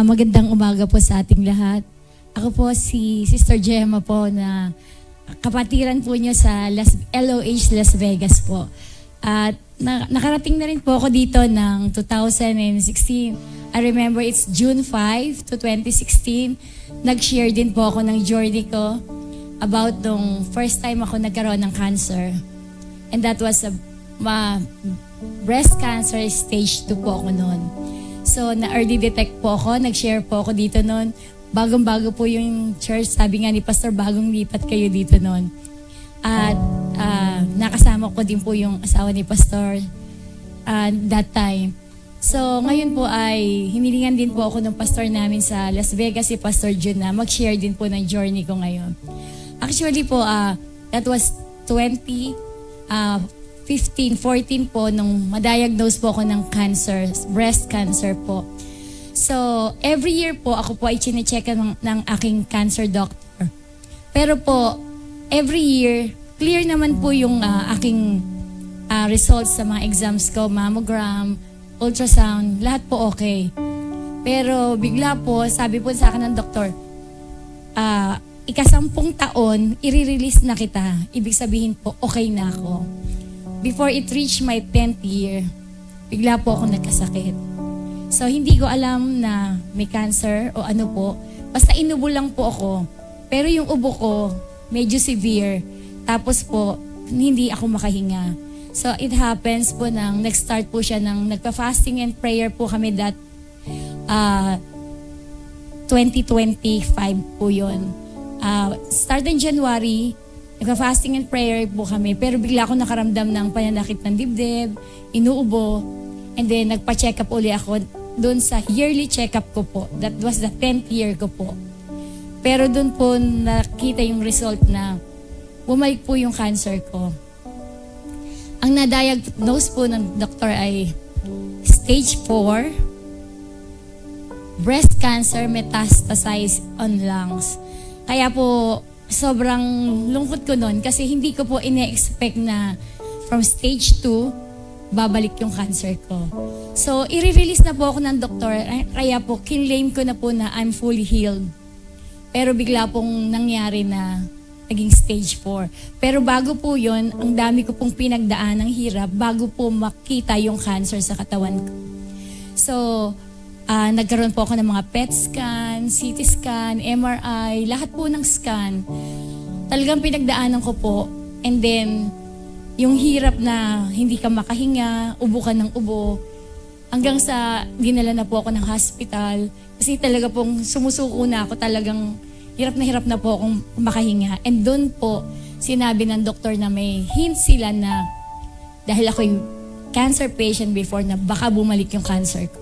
Magandang umaga po sa ating lahat. Ako po si Sister Gemma po na kapatiran po niyo sa LOH Las Vegas po. At nakarating na rin po ako dito ng 2016. I remember it's June 5 to 2016. Nag-share din po ako ng journey ko about nung first time ako nagkaroon ng cancer. And that was breast cancer stage 2 po ako noon. So, na-early detect po ako, nag-share po ako dito noon. Bagong-bago po yung church, sabi nga ni Pastor, bagong lipat kayo dito noon. At nakasama ko din po yung asawa ni Pastor that time. So, ngayon po ay hinilingan din po ako ng pastor namin sa Las Vegas, si Pastor Jun, na mag-share din po ng journey ko ngayon. Actually po, that was 15, 14 po nung ma-diagnose po ako ng cancer, breast cancer po. So, every year po ako po ay chine-check ng aking cancer doctor. Pero po, every year, clear naman po yung aking results sa mga exams ko, mammogram, ultrasound, lahat po okay. Pero bigla po, sabi po sa akin ng doktor, ika-10 taon, i-release na kita. Ibig sabihin po, okay na ako. Before it reached my 10th year, bigla po ako nagkasakit. So, hindi ko alam na may cancer o ano po. Basta inubo lang po ako. Pero yung ubo ko, medyo severe. Tapos po, hindi ako makahinga. So, it happens po nang nag-start po siya ng nagpa-fasting and prayer po kami that 2025 po yun. Start in January, nagpa-fasting and prayer po kami, pero bigla ako nakaramdam ng pananakit ng dibdib, inuubo, and then nagpa-check up uli ako doon sa yearly check-up ko po. That was the 10th year ko po. Pero doon po nakita yung result na bumalik po yung cancer ko. Ang na-diagnose po ng doktor ay stage 4, breast cancer metastasized on lungs. Kaya po, sobrang lungkot ko nun kasi hindi ko po ine-expect na from stage 2, babalik yung cancer ko. So, i-release na po ako ng doktor, kaya po, kinlaim ko na po na I'm fully healed. Pero bigla pong nangyari na naging stage 4. Pero bago po yun, ang dami ko pong pinagdaan ng hirap bago po makita yung cancer sa katawan ko. So, nagkaroon po ako ng mga PET scan, CT scan, MRI, lahat po ng scan. Talagang pinagdaanan ko po. And then, yung hirap na hindi ka makahinga, ubo ka ng ubo, hanggang sa dinala na po ako ng hospital. Kasi talaga pong sumusuko na ako, talagang hirap na po akong makahinga. And doon po, sinabi ng doktor na may hint sila na dahil ako yung cancer patient before na baka bumalik yung cancer ko.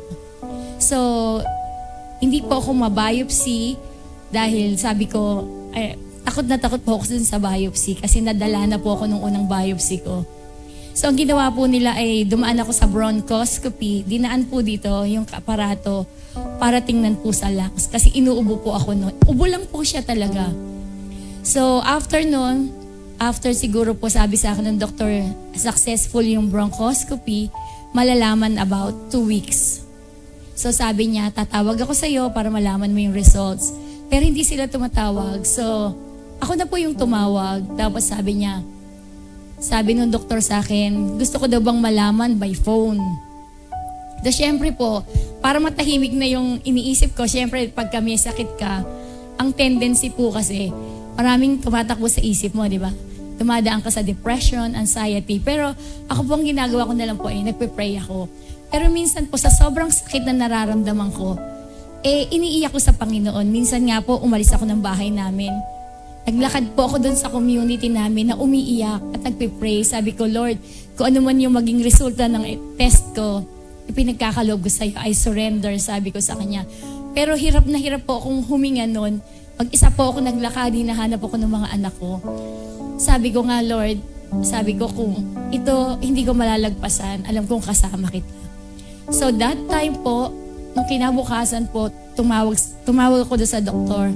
So, hindi po ako ma-biopsy dahil sabi ko, takot na takot po ako sa biopsy kasi nadala na po ako nung unang biopsy ko. So, ang ginawa po nila ay dumaan ako sa bronchoscopy. Dinaan po dito yung aparato para tingnan po sa lungs kasi inuubo po ako noon. Ubo lang po siya talaga. So, after noon, after siguro po sabi sa akin ng doktor, successful yung bronchoscopy, malalaman about 2 weeks. So sabi niya, tatawag ako sa'yo para malaman mo yung results. Pero hindi sila tumatawag. So, ako na po yung tumawag. Tapos sabi niya, sabi nung doktor sa akin, gusto ko daw bang malaman by phone. So, syempre po, para matahimik na yung iniisip ko, syempre pag may sakit ka, ang tendency po kasi, maraming tumatakbo sa isip mo, di ba? Dumadaan ka sa depression, anxiety. Pero ako po ang ginagawa ko na lang po nagpe-pray ako. Pero minsan po sa sobrang sakit na nararamdaman ko, iniiyak ko sa Panginoon. Minsan nga po, umalis ako ng bahay namin. Naglakad po ako doon sa community namin na umiiyak at nagpe-pray. Sabi ko, Lord, kung ano man yung maging resulta ng test ko, ipinagkakaloob ko sa'yo, I surrender, sabi ko sa kanya. Pero hirap na hirap po akong huminga noon. Pag-isa po ako naglakad, hinahanap ako ng mga anak ko. Sabi ko nga, Lord, sabi ko kung ito hindi ko malalagpasan, alam kong kasama kita. So that time po, nung kinabukasan po, tumawag ako doon sa doktor.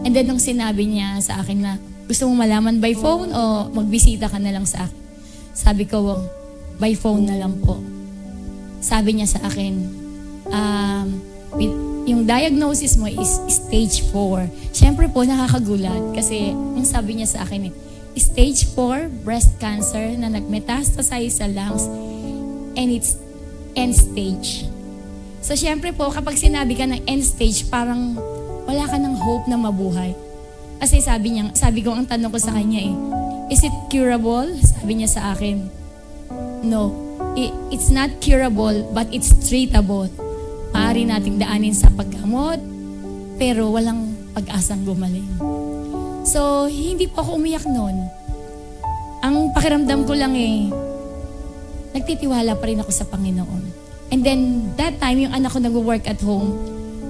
And then nung sinabi niya sa akin na gusto mong malaman by phone o magbisita ka na lang sa akin. Sabi ko, by phone na lang po. Sabi niya sa akin, yung diagnosis mo is stage 4. Siyempre po, nakakagulat kasi ang sabi niya sa akin stage 4 breast cancer na nagmetastasize sa lungs and it's end stage. So siyempre po, kapag sinabi ka ng end stage, parang wala ka ng hope na mabuhay. Kasi sabi ko, ang tanong ko sa kanya is it curable? Sabi niya sa akin, no. It's not curable, but it's treatable. Maaari nating daanin sa paggamot, pero walang pag-asang gumaling. So, hindi po ako umiyak noon. Ang pakiramdam ko lang nagtitiwala pa rin ako sa Panginoon. And then, that time, yung anak ko nag-work at home,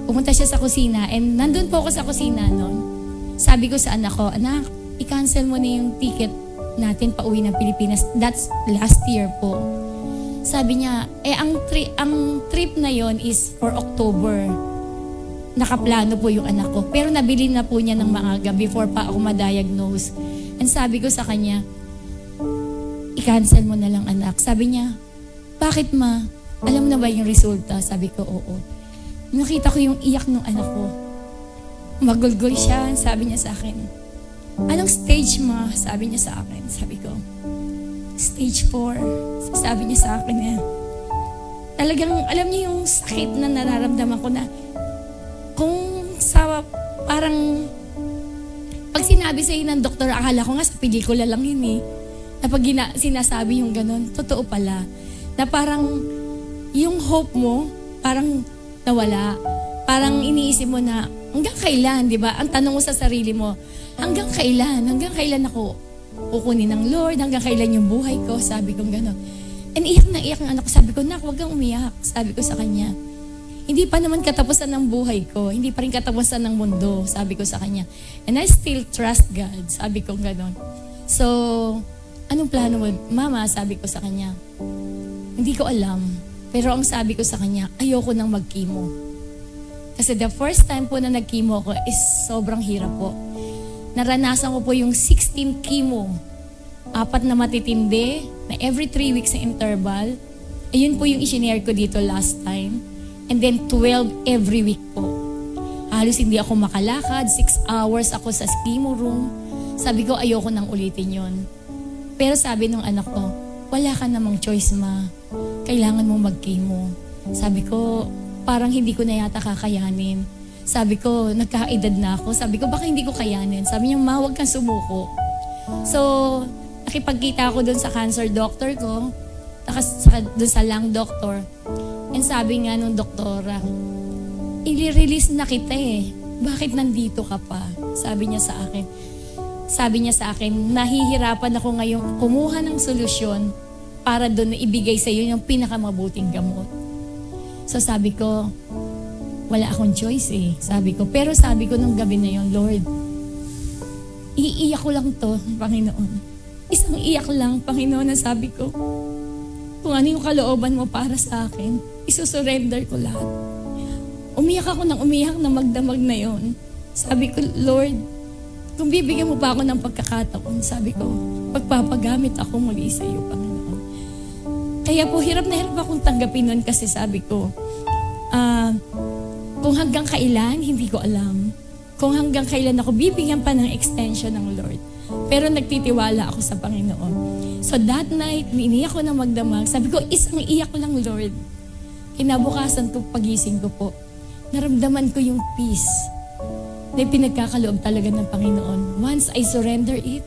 pumunta siya sa kusina, and nandun po ako sa kusina noon. Sabi ko sa anak ko, anak, i-cancel mo na yung ticket natin pauwi ng Pilipinas. That's last year po. Sabi niya, ang trip na yon is for October. Nakaplano po yung anak ko. Pero nabili na po niya ng maaga before pa ako ma-diagnose. And sabi ko sa kanya, i-cancel mo na lang anak. Sabi niya, bakit ma? Alam na ba yung resulta? Sabi ko, oo. Nakita ko yung iyak ng anak ko. Magulgol siya. Sabi niya sa akin, anong stage ma? Sabi niya sa akin. Sabi ko, stage 4. Sabi niya sa akin talagang alam niya yung sakit na nararamdaman ko na kung sa parang pag sinabi sa'yo ng doktor, akala ko nga sa pelikula lang yun na pag sinasabi yung ganun, totoo pala. Na parang yung hope mo, parang nawala. Parang iniisip mo na, hanggang kailan, di ba? Ang tanong mo sa sarili mo, hanggang kailan? Hanggang kailan ako kukunin ng Lord? Hanggang kailan yung buhay ko? Sabi ko gano'n. And iyak na iyak ng anak ko. Sabi ko, nak, huwag kang umiyak. Sabi ko sa kanya, hindi pa naman katapusan ng buhay ko. Hindi pa rin katapusan ng mundo. Sabi ko sa kanya. And I still trust God. Sabi ko gano'n. So, anong plano mo? Mama, sabi ko sa kanya, hindi ko alam. Pero ang sabi ko sa kanya, ayoko nang mag-chemo. Kasi the first time po na nag-chemo ko is sobrang hirap po. Naranasan ko po yung 16 chemo. 4 na matitindi, na every 3 weeks na interval. Ayun po yung isinare ko dito last time. And then 12 every week po. Halos hindi ako makalakad, 6 hours ako sa chemo room. Sabi ko, ayoko nang ulitin yon. Pero sabi nung anak ko, wala ka namang choice ma. Kailangan mong mag-chemo. Sabi ko, parang hindi ko na yata kakayanin. Sabi ko, nagkaedad na ako. Sabi ko, baka hindi ko kayanin. Sabi niya, ma, huwag kang sumuko. So, nakipagkita ako doon sa cancer doctor ko, doon sa lung doctor. And sabi nga nung doktora, i-release na kita Bakit nandito ka pa? Sabi niya sa akin. Sabi niya sa akin, nahihirapan ako ngayong kumuha ng solusyon para doon na ibigay sa iyo yung pinakamabuting gamot. So sabi ko, wala akong choice Sabi ko, pero sabi ko nung gabi na yon, Lord, iiyak ko lang to, Panginoon. Isang iyak lang, Panginoon, na sabi ko, kung ano yung kalooban mo para sa akin, isusurrender ko lahat. Umiyak ako ng umiyak na magdamag na yon. Sabi ko, Lord, kung bibigyan mo pa ako ng pagkakataon, sabi ko, pagpapagamit ako muli sa iyo, Panginoon. Kaya po, hirap na hirap akong tanggapin nun kasi sabi ko, kung hanggang kailan, hindi ko alam. Kung hanggang kailan ako bibigyan pa ng extension ng Lord. Pero nagtitiwala ako sa Panginoon. So that night, iniyak ko na magdamag. Sabi ko, isang iyak lang, Lord. Kinabukasan ko, pagising ko po, naramdaman ko yung peace na pinagkakaloob talaga ng Panginoon. Once I surrender it,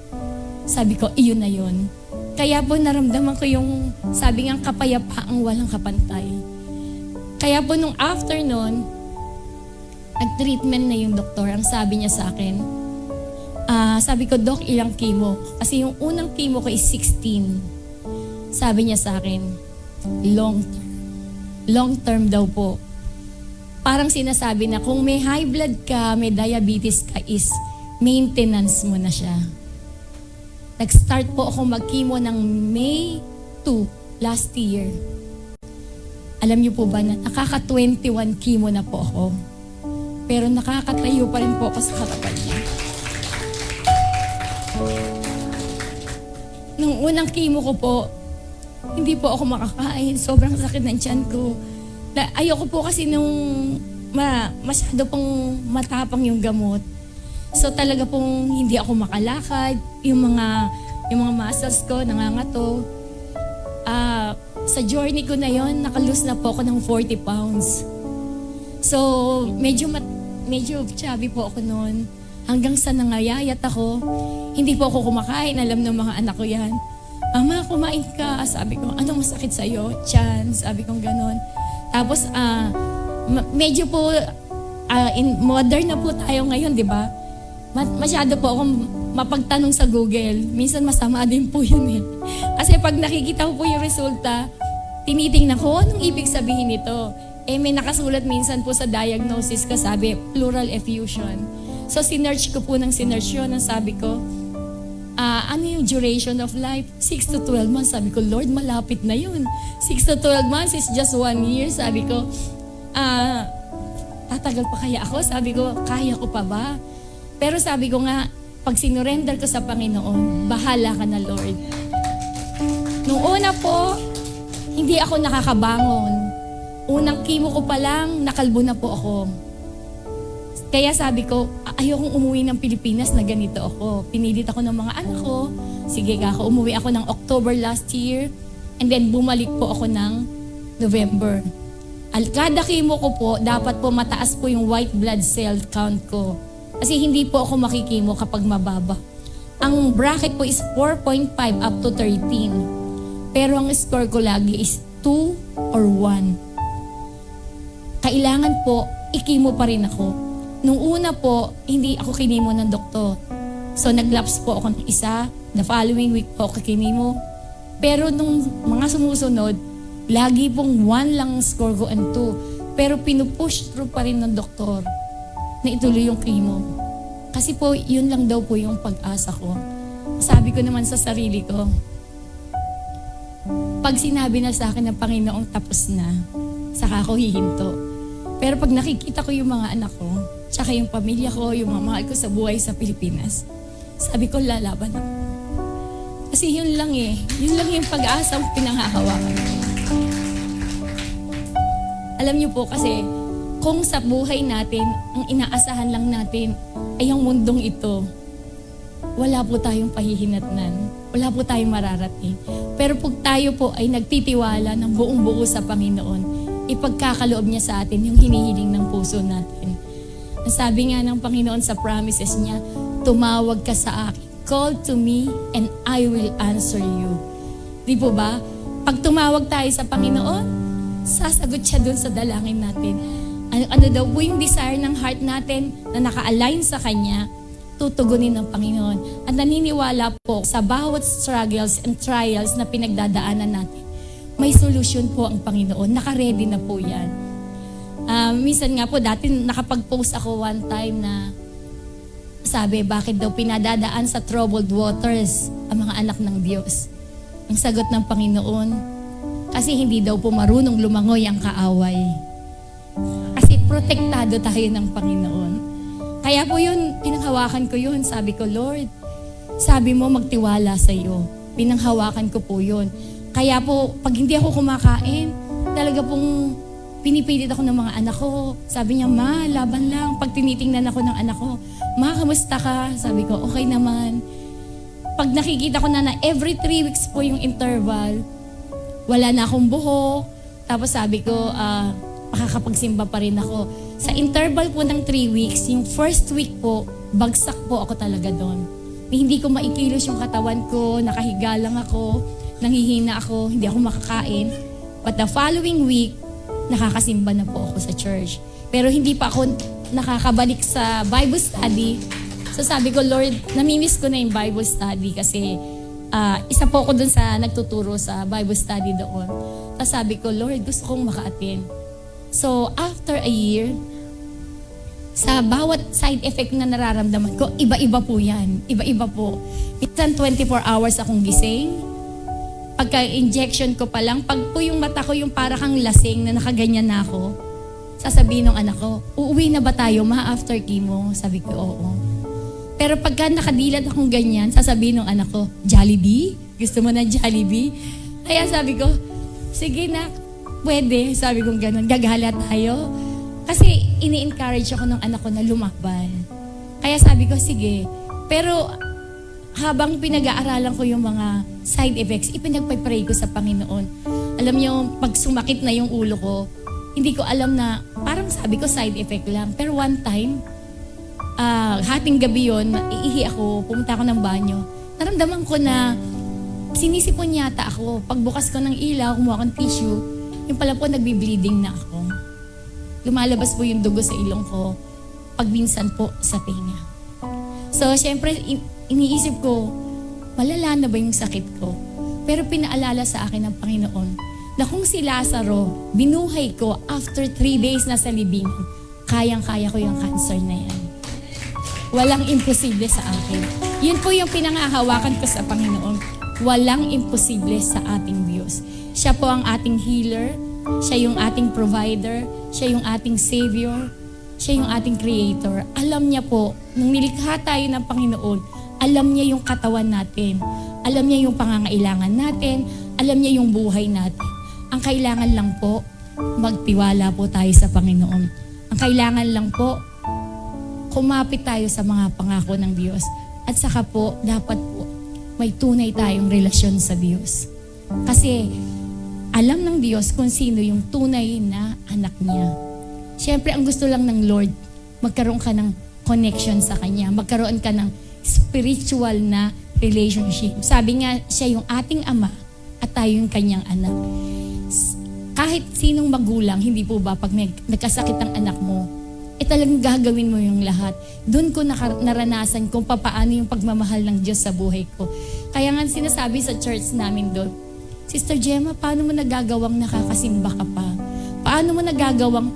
sabi ko, iyon na yun. Kaya po naramdaman ko yung, sabi nga, kapayapaang walang kapantay. Kaya po nung after nun, nag-treatment na yung doktor. Ang sabi niya sa akin, sabi ko, Doc, ilang chemo? Kasi yung unang chemo ko is 16. Sabi niya sa akin, long term. Long term daw po. Parang sinasabi na kung may high blood ka, may diabetes ka, is maintenance mo na siya. Nag-start po ako mag-chemo ng May 2 last year. Alam niyo po ba na nakaka-21 chemo na po ako. Pero nakakatayo pa rin po ako sa harapan niya. Nung unang chemo ko po, hindi po ako makakain. Sobrang sakit ng tiyan ko. Ayoko po kasi nung masyado pong matapang yung gamot. So talaga pong hindi ako makalakad, yung mga muscles ko nangangato. Sa journey ko na yon, nakalose na po ako ng 40 pounds. So medyo chubby po ako noon. Hanggang sa nangayayat ako, hindi po ako kumakain. Alam ng mga anak ko yan. Mama, kumain ka. Sabi ko, anong masakit sa'yo? Tiyan. Sabi ko gano'n. Tapos, medyo po, modern na po tayo ngayon, di ba? Masyado po akong mapagtanong sa Google. Minsan masama din po yun eh. Kasi pag nakikita ko po yung resulta, tinitingnan ko, anong ibig sabihin nito? May nakasulat minsan po sa diagnosis ko, sabi, pleural effusion. So, sinearch ko po ng sinearch yun. Ang sabi ko, ano yung duration of life? 6 to 12 months. Sabi ko, Lord, malapit na yun. 6 to 12 months is just 1 year. Sabi ko, tatagal pa kaya ako? Sabi ko, kaya ko pa ba? Pero sabi ko nga, pag sinurrender ko sa Panginoon, bahala ka na, Lord. Nung una po, hindi ako nakakabangon. Unang chemo ko pa lang, nakalbo na po ako. Kaya sabi ko, ayokong umuwi ng Pilipinas na ganito ako. Pinilit ako ng mga anak ko. Sige ako, umuwi ako ng October last year. And then bumalik po ako ng November. Kada chemo ko po, dapat po mataas po yung white blood cell count ko. Kasi hindi po ako makikimo kapag mababa. Ang bracket po is 4.5 up to 13. Pero ang score ko lagi is 2 or 1. Kailangan po, ikimo pa rin ako. Nung una po, hindi ako kinimo ng doktor. So, nag-lapse po ako ng isa. The following week po ako kinimo. Pero nung mga sumusunod, lagi pong 1 lang score ko and 2. Pero pinupush through pa rin ng doktor na ituloy yung chemo. Kasi po, yun lang daw po yung pag-asa ko. Sabi ko naman sa sarili ko, pag sinabi na sa akin ng Panginoong tapos na, saka ako hihinto. Pero pag nakikita ko yung mga anak ko, tsaka yung pamilya ko, yung mga mahal ko sa buhay sa Pilipinas, sabi ko, lalaban ako. Kasi yun lang yun lang yung pag-asang pinanghahawakan. Alam niyo po kasi, kung sa buhay natin, ang inaasahan lang natin ay ang mundong ito, wala po tayong pahihinatnan. Wala po tayong mararating. Pero pag tayo po ay nagtitiwala ng buong buo sa Panginoon, ipagkakaloob niya sa atin yung hinihiling ng puso natin. Sabi nga ng Panginoon sa promises niya, tumawag ka sa akin. Call to me and I will answer you. Di po ba? Pag tumawag tayo sa Panginoon, sasagot siya dun sa dalangin natin. Ano daw po yung desire ng heart natin na naka-align sa Kanya, tutugunin ng Panginoon. At naniniwala po sa bawat struggles and trials na pinagdadaanan natin, may solusyon po ang Panginoon. Naka-ready na po yan. Minsan nga po, dati nakapag-post ako one time na sabi, bakit daw pinadadaan sa troubled waters ang mga anak ng Diyos? Ang sagot ng Panginoon, kasi hindi daw po marunong lumangoy ang kaaway. Kasi protektado tayo ng Panginoon. Kaya po yun, pinanghawakan ko yun. Sabi ko, Lord, sabi mo magtiwala sa iyo. Pinanghawakan ko po yun. Kaya po, pag hindi ako kumakain, talaga pong pinipilit ako ng mga anak ko. Sabi niya, Ma, laban lang. Pag tinitingnan ako ng anak ko, Ma, kamusta ka? Sabi ko, okay naman. Pag nakikita ko na every 3 weeks po yung interval, wala na akong buhok. Tapos sabi ko, makakapagsimba pa rin ako. Sa interval po ng 3 weeks, yung first week po, bagsak po ako talaga doon. Hindi ko maikilos yung katawan ko, nakahiga lang ako, nanghihina ako, hindi ako makakain. But the following week, nakakasimba na po ako sa church. Pero hindi pa ako nakakabalik sa Bible study. So sabi ko, Lord, namimiss ko na yung Bible study kasi isa po ako dun sa nagtuturo sa Bible study doon. Tapos sabi ko, Lord, gusto kong maka-attend. So after a year, sa bawat side effect na nararamdaman ko, iba-iba po yan. Iba-iba po. Minsan 24 hours akong gising. Pagka-injection ko pa lang, pag po yung mata ko yung para kang lasing na nakaganyan na ako, sasabihin ng anak ko, uuwi na ba tayo ma after chemo? Sabi ko, oo. Pero pagka nakadilat akong ganyan, sasabihin ng anak ko, Jollibee? Gusto mo na Jollibee? Kaya sabi ko, sige na, pwede. Sabi ko gano'n, gagala tayo. Kasi ini-encourage ako ng anak ko na lumaban. Kaya sabi ko, sige. Pero habang pinag-aaralan ko yung mga side effects, ipinagpapray ko sa Panginoon. Alam niyo, pag sumakit na yung ulo ko, hindi ko alam na, parang sabi ko side effect lang. Pero one time, hating gabi yun, iihi ako, pumunta ako ng banyo. Naramdaman ko na sinisipon yata ako. Pagbukas ko ng ilaw, kumuha akong tissue, yung pala po nagbi-bleeding na ako. Lumalabas po yung dugo sa ilong ko, pagminsan po sa tenga. So, syempre, iniisip ko, malala na ba yung sakit ko? Pero pinaalala sa akin ng Panginoon na kung si Lazaro, binuhay ko after 3 days na sa libingan, kayang-kaya ko yung cancer na yan. Walang imposible sa akin. Yun po yung pinangahawakan ko sa Panginoon. Walang imposible sa ating Diyos. Siya po ang ating healer, siya yung ating provider, siya yung ating savior, siya yung ating creator. Alam niya po, nung nilikha tayo ng Panginoon, alam niya yung katawan natin. Alam niya yung pangangailangan natin. Alam niya yung buhay natin. Ang kailangan lang po, magtiwala po tayo sa Panginoon. Ang kailangan lang po, kumapit tayo sa mga pangako ng Diyos. At saka po, dapat po, may tunay tayong relasyon sa Diyos. Kasi, alam ng Diyos kung sino yung tunay na anak niya. Siyempre, ang gusto lang ng Lord, magkaroon ka ng connection sa Kanya. Magkaroon ka ng spiritual na relationship. Sabi nga, siya yung ating ama at tayo yung kanyang anak. Kahit sinong magulang, hindi po ba, pag nagkasakit ang anak mo, talagang gagawin mo yung lahat. Doon ko naranasan kung paano yung pagmamahal ng Diyos sa buhay ko. Kaya nga sinasabi sa church namin doon, Sister Gemma, paano mo nagagawang nakakasimba ka pa? Paano mo nagagawang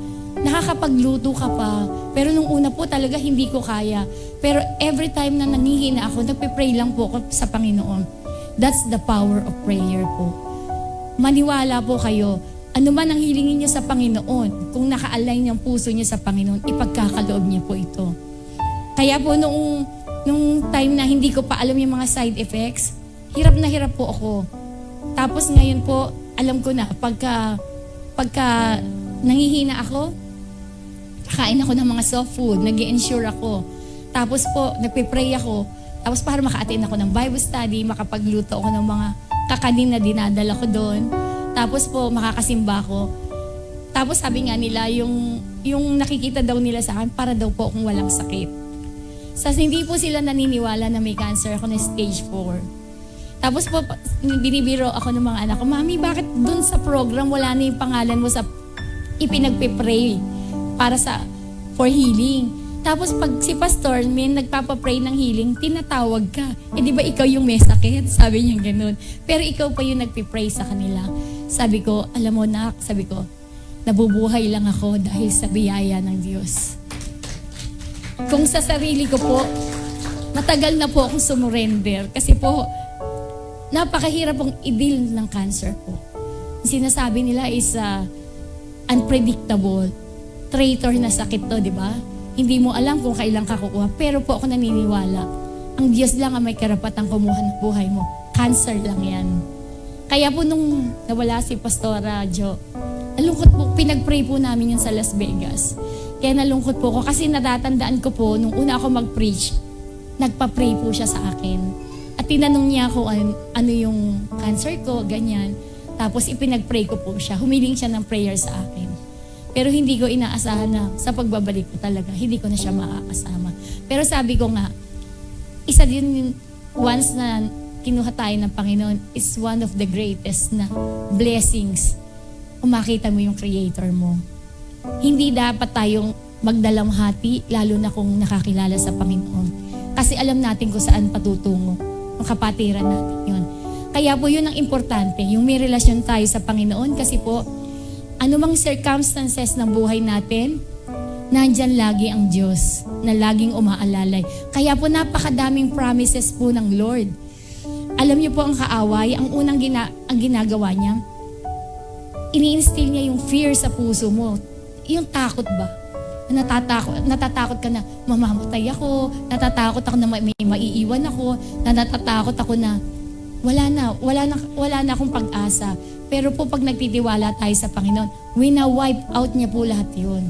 nakakapagluto ka pa? Pero nung una po talaga hindi ko kaya. Pero every time na nanghihina ako, nagpe-pray lang po ako sa Panginoon. That's the power of prayer po. Maniwala po kayo, ano man ang hilingin niyo sa Panginoon, kung naka-align yung puso niyo sa Panginoon, ipagkakaloob niya po ito. Kaya po nung time na hindi ko pa alam yung mga side effects, hirap na hirap po ako. Tapos ngayon po, alam ko na, pagka nangihina ako, kakain ako ng mga soft food, nag-i-ensure ako. Tapos po, nagpe-pray ako. Tapos para maka-attend ako ng Bible study, makapagluto ako ng mga kakanin na dinadala ko doon. Tapos po, makakasimba ko. Tapos sabi nga nila, yung nakikita daw nila sa akin, para daw po akong walang sakit. Hindi po sila naniniwala na may cancer ako na stage 4. Tapos po, binibiro ako ng mga anak ko, Mami, bakit dun sa program wala na yung pangalan mo sa ipinagpipray para for healing? Tapos pag si Pastor, may nagpapapray ng healing, tinatawag ka. Di ba ikaw yung may sakit? Sabi niya ganun. Pero ikaw pa yung nagpipray sa kanila. Sabi ko, alam mo nak, sabi ko, nabubuhay lang ako dahil sa biyaya ng Diyos. Kung sa sarili ko po, matagal na po akong sumurrender. Kasi po, napakahirap pong i-deal ng cancer po. Sinasabi nila is unpredictable. Traitor na sakit to, di ba? Hindi mo alam kung kailan ka kukuha. Pero po ako naniniwala. Ang Diyos lang ang may karapatang kumuha ng buhay mo. Cancer lang yan. Kaya po nung nawala si Pastora Jo, nalungkot po, pinag-pray po namin yun sa Las Vegas. Kaya nalungkot po ako kasi natatandaan ko po, nung una ako mag-preach, nagpa-pray po siya sa akin. At tinanong niya ako ano yung cancer ko, ganyan. Tapos ipinag-pray ko po siya. Humiling siya ng prayer sa akin. Pero hindi ko inaasahan na sa pagbabalik ko talaga, hindi ko na siya makakasama. Pero sabi ko nga, isa din yung once na kinuha tayo ng Panginoon is one of the greatest na blessings. Kung makita mo yung Creator mo. Hindi dapat tayong magdalamhati, lalo na kung nakakilala sa Panginoon. Kasi alam natin kung saan patutungo. Ang kapatiran natin yun. Kaya po yun ang importante, yung may relasyon tayo sa Panginoon kasi po, anumang circumstances ng buhay natin, nandyan lagi ang Diyos na laging umaalalay. Kaya po napakadaming promises po ng Lord. Alam niyo po ang kaaway, ang unang ang ginagawa niya, ini-instill niya yung fear sa puso mo. Yung takot ba? Natatakot ka na mamamatay ako, natatakot ako na may maiiwan ako, natatakot ako na wala na akong pag-asa. Pero po pag nagtitiwala tayo sa Panginoon, wina-wipe out niya po lahat yun.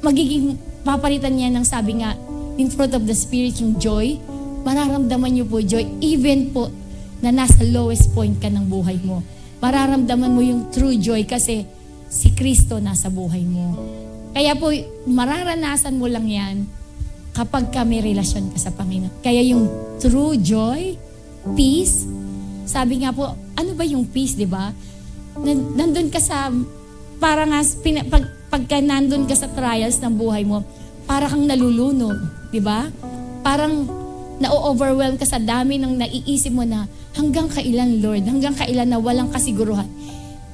magiging papalitan niya ng sabi nga, in fruit of the Spirit, yung joy. Mararamdaman niyo po joy, even po na nasa lowest point ka ng buhay mo. Mararamdaman mo yung true joy kasi si Kristo nasa buhay mo. Kaya po, mararanasan mo lang yan kapag ka may relasyon ka sa Panginoon. Kaya yung true joy, peace, sabi nga po, ano ba yung peace, di ba? Nandun ka sa, parang pagka nandun ka sa trials ng buhay mo, para kang nalulunod, di ba? Parang na-overwhelm ka sa dami ng naiisip mo na hanggang kailan, Lord? Hanggang kailan na walang kasiguruhan?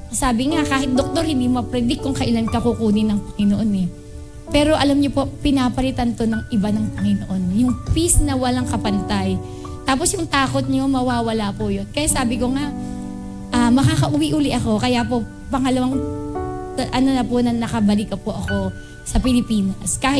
Sabi nga, kahit doktor, hindi ma-predict kung kailan ka kukunin ng Panginoon eh. Pero alam niyo po, pinapalitan to ng iba ng Panginoon. Yung peace na walang kapantay. Tapos yung takot niyo, mawawala po yun. Kaya sabi ko nga, makakauwi-uli ako. Kaya po, pangalawang, na nakabalik po ako sa Pilipinas. Kahit